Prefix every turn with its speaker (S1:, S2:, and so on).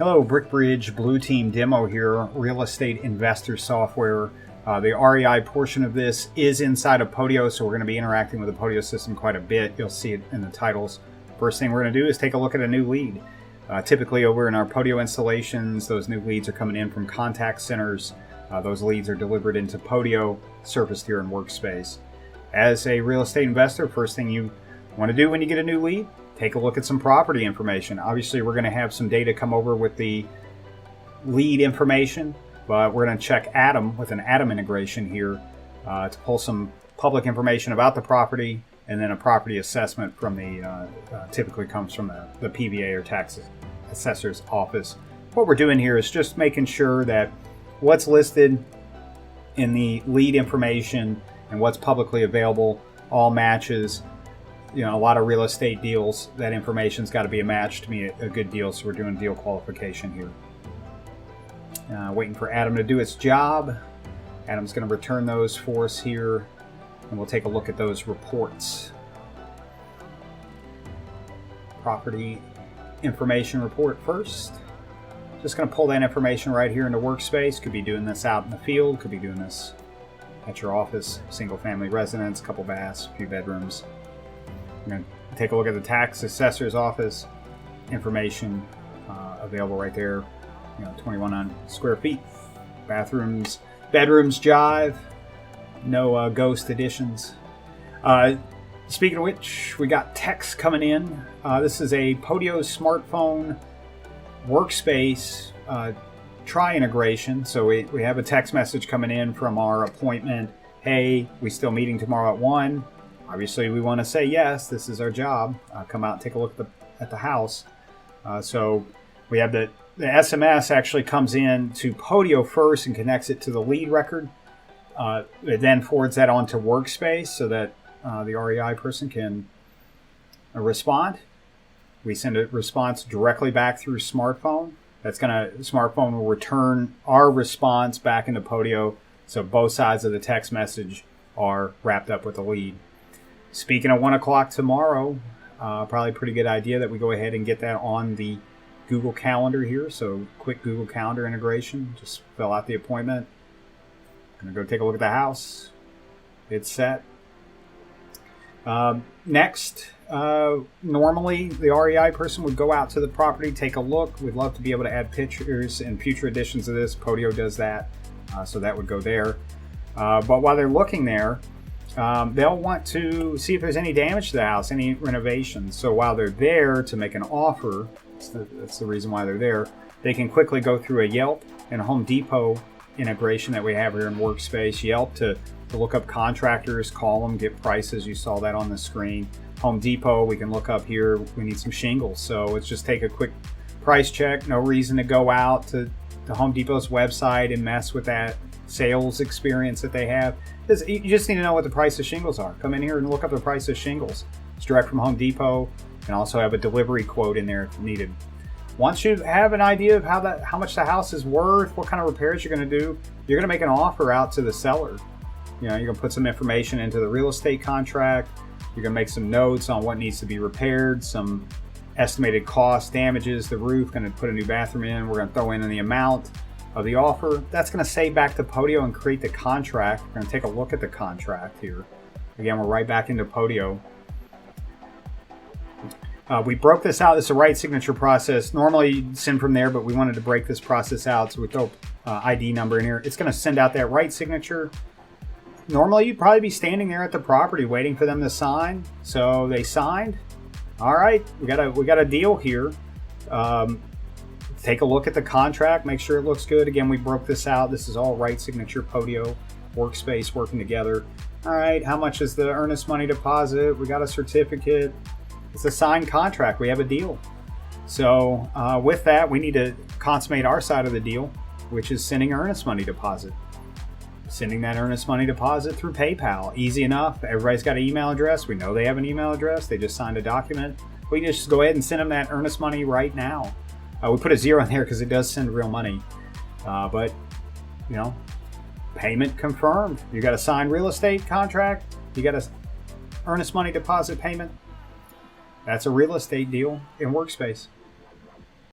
S1: Hello, BrickBridge Blue Team demo here, real estate investor software. The REI portion of this is inside of Podio, so we're going to be interacting with the Podio system quite a bit. You'll see it in the titles. First thing we're going to do is take a look at a new lead. Typically over in our Podio installations, those new leads are coming in from contact centers. Those leads are delivered into Podio, surfaced here in Workspace. As a real estate investor, first thing you want to do when you get a new lead, take a look at some property information. Obviously, we're going to have some data come over with the lead information, but we're going to check Atom with an Atom integration here to pull some public information about the property, and then a property assessment from the typically comes from the PVA or tax assessor's office. What we're doing here is just making sure that what's listed in the lead information and what's publicly available all matches. You know, a lot of real estate deals, that information's got to be a match to be a good deal, so we're doing deal qualification here. Waiting for Adam to do its job. Adam's going to return those for us here, and we'll take a look at those reports. Property information report first. Just going to pull that information right here into Workspace. Could be doing this out in the field, could be doing this at your office, single family residence, couple baths, a few bedrooms. I'm going to take a look at the tax assessor's office information available right there. 21 square feet. Bathrooms, bedrooms jive. No ghost additions. Speaking of which, we got text coming in. This is a Podio smartphone Workspace try integration. So we have a text message coming in from our appointment. Hey, we still meeting tomorrow at 1. Obviously, we want to say yes. This is our job. Come out and take a look at the house. So we have the SMS actually comes in to Podio first and connects it to the lead record. It then forwards that on to Workspace so that the REI person can respond. We send a response directly back through smartphone. Smartphone will return our response back into Podio. So both sides of the text message are wrapped up with the lead. Speaking of 1 o'clock tomorrow, probably a pretty good idea that we go ahead and get that on the Google Calendar here. So quick Google Calendar integration. Just fill out the appointment. I'm going to go take a look at the house. It's set. Next, normally the REI person would go out to the property, take a look. We'd love to be able to add pictures in future editions of this. Podio does that. So that would go there. But while they're looking there, they'll want to see if there's any damage to the house, any renovations. So while they're there to make an offer, that's the reason why they're there, they can quickly go through a Yelp and a Home Depot integration that we have here in Workspace. Yelp to look up contractors, call them, get prices. You saw that on the screen. Home Depot, we can look up here. We need some shingles. So let's just take a quick price check. No reason to go out to Home Depot's website and mess with that sales experience that they have. You just need to know what the price of shingles are. Come in here and look up the price of shingles. It's direct from Home Depot, and also have a delivery quote in there if needed. Once you have an idea of how much the house is worth, what kind of repairs you're going to do, you're going to make an offer out to the seller. You're going to put some information into the real estate contract. You're going to make some notes on what needs to be repaired, some estimated costs, damages, the roof, going to put a new bathroom in. We're going to throw in the amount of the offer. That's going to save back to Podio and create the contract. We're going to take a look at the contract here. Again, we're right back into Podio. We broke this out. It's a right signature process. Normally you'd send from there, but we wanted to break this process out, so we throw ID number in here. It's going to send out that right signature. Normally you'd probably be standing there at the property waiting for them to sign. So they signed. All right, we got a deal here. Take a look at the contract, make sure it looks good. Again, we broke this out. This is all right signature, Podio, Workspace working together. All right, how much is the earnest money deposit? We got a certificate. It's a signed contract. We have a deal. So with that, we need to consummate our side of the deal, which is sending earnest money deposit. Sending that earnest money deposit through PayPal. Easy enough. Everybody's got an email address. We know they have an email address. They just signed a document. We can just go ahead and send them that earnest money right now. We put a 0 in there because it does send real money. But, payment confirmed. You got a signed real estate contract. You got a earnest money deposit payment. That's a real estate deal in Workspace.